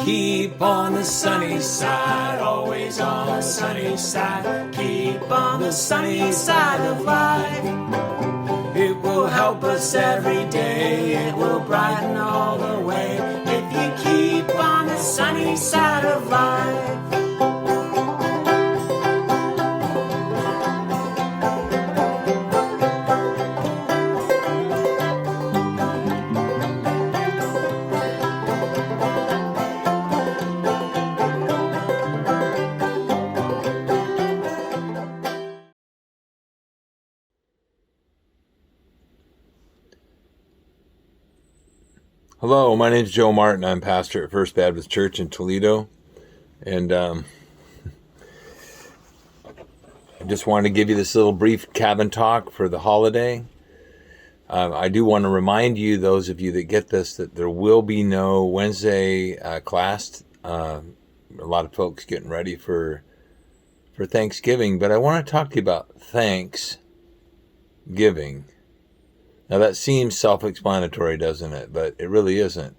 Keep on the sunny side, always on the sunny side. Keep on the sunny side of life. It will help us every day, it will brighten all the way. If you keep on the sunny side of life. Hello, my name is Joe Martin. I'm pastor at First Baptist Church in Toledo. And I just wanted to give you this little brief cabin talk for the holiday. I do want to remind you, those of you that get this, that there will be no Wednesday class. A lot of folks getting ready for Thanksgiving. But I want to talk to you about Thanksgiving. Now that seems self-explanatory, doesn't it? But it really isn't.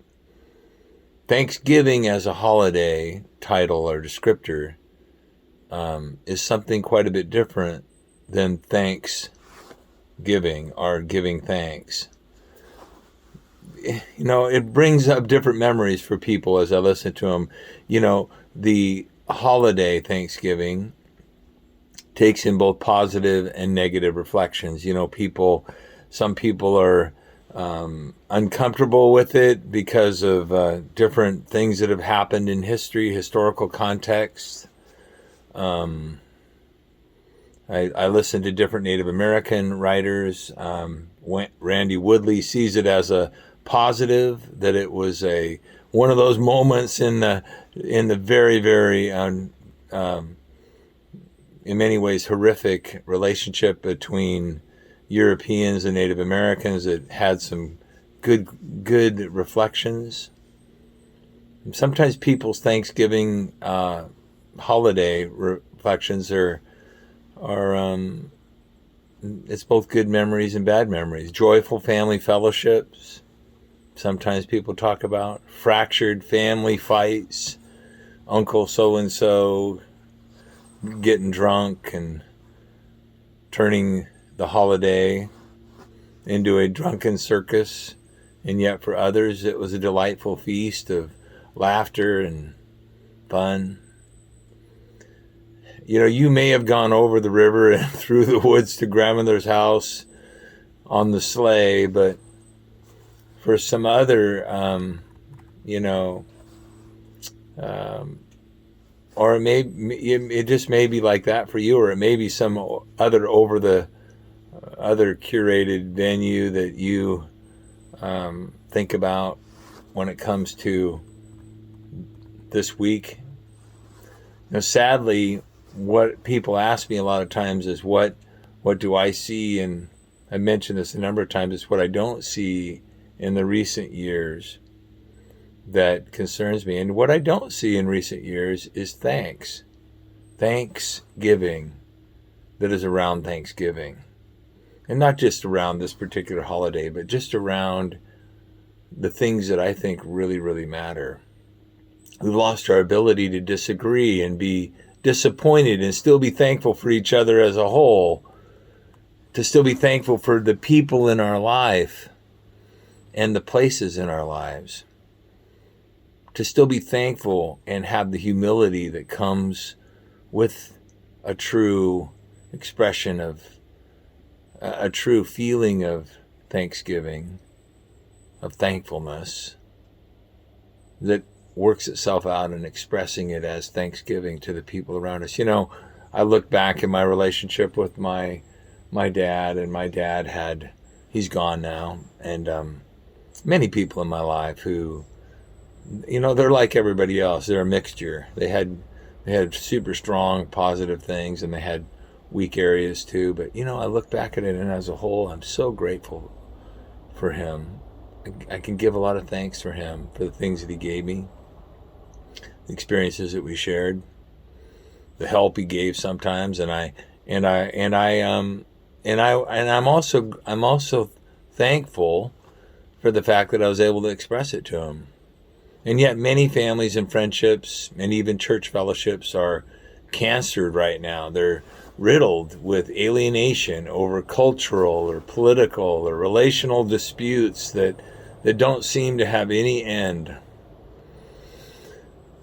Thanksgiving as a holiday title or descriptor is something quite a bit different than thanksgiving or giving thanks. You know, it brings up different memories for people as I listen to them. You know, the holiday Thanksgiving takes in both positive and negative reflections. You know, some people are uncomfortable with it because of different things that have happened in history, historical context. I listened to different Native American writers. Randy Woodley sees it as a positive, that it was one of those moments in the very, very in many ways horrific relationship between Europeans and Native Americans that had some good reflections. Sometimes people's Thanksgiving holiday reflections are it's both good memories and bad memories. Joyful family fellowships. Sometimes people talk about fractured family fights. Uncle so-and-so getting drunk and turning the holiday into a drunken circus, and yet for others it was a delightful feast of laughter and fun. You know, you may have gone over the river and through the woods to grandmother's house on the sleigh, but for some other, or it just may be like that for you, or it may be some other curated venue that you think about when it comes to this week. You know, sadly, what people ask me a lot of times is what do I see, and I mentioned this a number of times, is what I don't see in the recent years that concerns me. And what I don't see in recent years is Thanksgiving that is around Thanksgiving. And not just around this particular holiday, but just around the things that I think really, really matter. We've lost our ability to disagree and be disappointed and still be thankful for each other as a whole, to still be thankful for the people in our life and the places in our lives, to still be thankful and have the humility that comes with a true expression of a true feeling of thanksgiving, of thankfulness, that works itself out in expressing it as thanksgiving to the people around us. You know, I look back in my relationship with my dad, and my dad he's gone now, and many people in my life who, you know, they're like everybody else. They're a mixture. They had super strong positive things, and they had weak areas too. But, you know, I look back at it, and as a whole, I'm so grateful for him. I can give a lot of thanks for him for the things that he gave me, the experiences that we shared, the help he gave sometimes, and I'm also thankful for the fact that I was able to express it to him. And yet many families and friendships and even church fellowships are cancered right now. They're riddled with alienation over cultural or political or relational disputes that don't seem to have any end.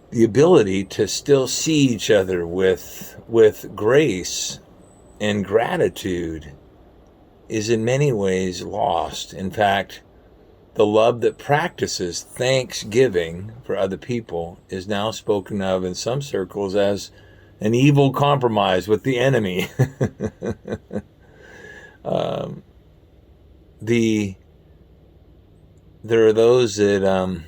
The ability to still see each other with grace and gratitude is in many ways lost. In fact, the love that practices thanksgiving for other people is now spoken of in some circles as an evil compromise with the enemy. There are those that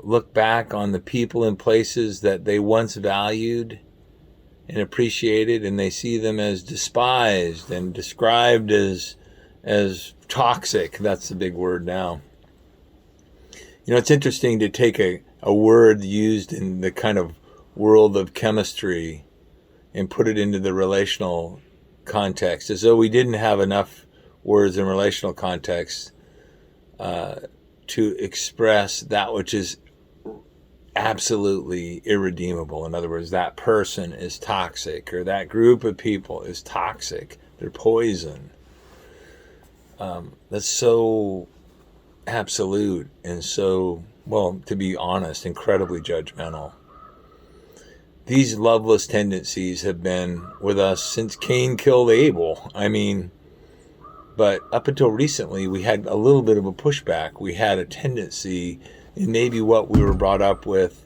look back on the people and places that they once valued and appreciated, and they see them as despised and described as toxic. That's the big word now. It's interesting to take a word used in the kind of world of chemistry and put it into the relational context, as though we didn't have enough words in relational context to express that which is absolutely irredeemable. In other words, that person is toxic, or that group of people is toxic. They're poison. That's so absolute and so, well, to be honest, incredibly judgmental. These loveless tendencies have been with us since Cain killed Abel. But up until recently, we had a little bit of a pushback. We had a tendency in maybe what we were brought up with.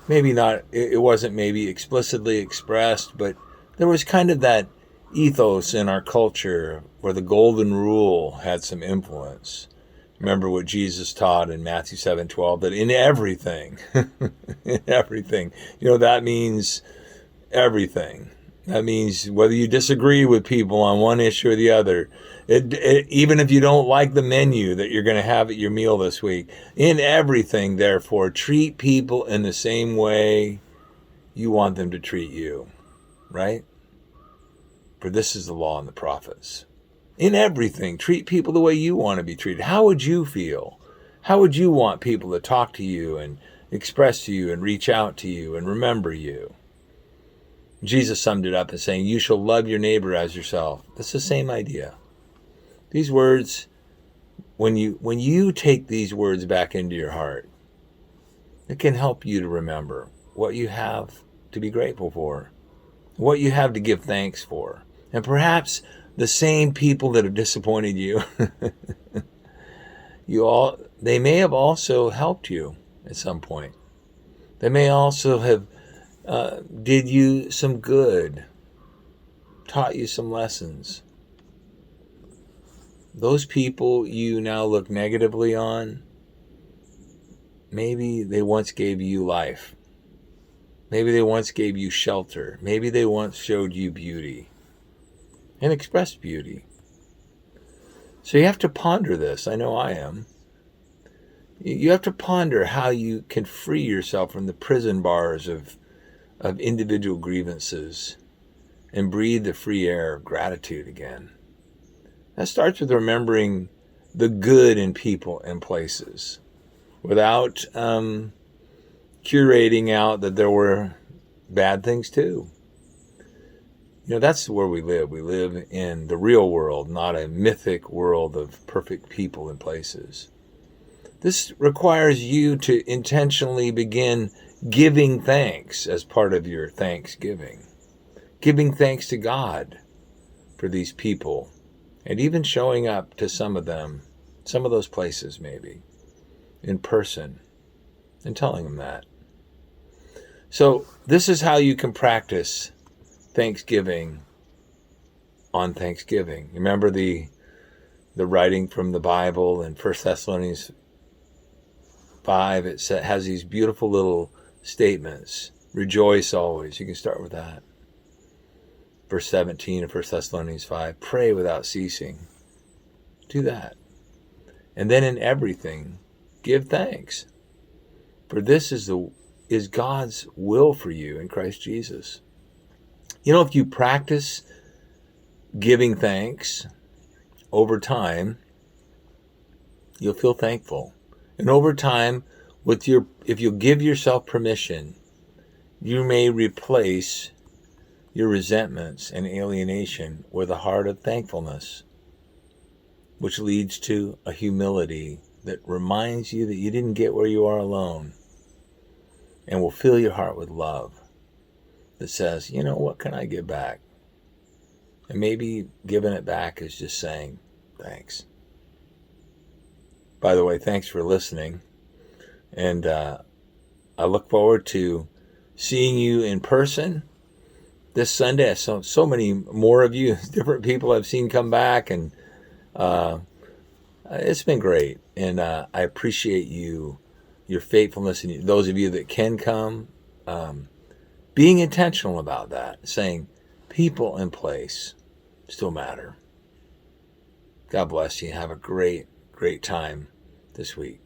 Maybe not, it wasn't maybe explicitly expressed, but there was kind of that ethos in our culture where the golden rule had some influence. Remember what Jesus taught in Matthew 7:12, that in everything, that means everything. That means whether you disagree with people on one issue or the other, even if you don't like the menu that you're going to have at your meal this week, in everything, therefore, treat people in the same way you want them to treat you, right? For this is the law and the prophets. In everything, treat people the way you want to be treated. How would you feel? How would you want people to talk to you and express to you and reach out to you and remember you? Jesus summed it up in saying, you shall love your neighbor as yourself. That's the same idea. These words, when you take these words back into your heart, it can help you to remember what you have to be grateful for, what you have to give thanks for. And perhaps the same people that have disappointed you, they may have also helped you at some point. They may also have did you some good, taught you some lessons. Those people you now look negatively on, maybe they once gave you life. Maybe they once gave you shelter. Maybe they once showed you beauty and expressed beauty. So you have to ponder this. I know I am. You have to ponder how you can free yourself from the prison bars of individual grievances and breathe the free air of gratitude again. That starts with remembering the good in people and places without curating out that there were bad things too. That's where we live. We live in the real world, not a mythic world of perfect people and places. This requires you to intentionally begin giving thanks as part of your Thanksgiving. Giving thanks to God for these people, and even showing up to some of them, some of those places maybe, in person, and telling them that. So this is how you can practice Thanksgiving on Thanksgiving. Remember the writing from the Bible in 1 Thessalonians 5, it has these beautiful little statements. Rejoice always. You can start with that. Verse 17 of 1 Thessalonians 5, pray without ceasing. Do that. And then in everything, give thanks. For this is God's will for you in Christ Jesus. If you practice giving thanks over time, you'll feel thankful. And over time, if you give yourself permission, you may replace your resentments and alienation with a heart of thankfulness, which leads to a humility that reminds you that you didn't get where you are alone, and will fill your heart with love that says, what can I give back? And maybe giving it back is just saying thanks. By the way, thanks for listening. And I look forward to seeing you in person this Sunday. So many more of you, different people I've seen come back, and it's been great. And I appreciate your faithfulness, and those of you that can come, being intentional about that, saying people and place still matter. God bless you. Have a great, great time this week.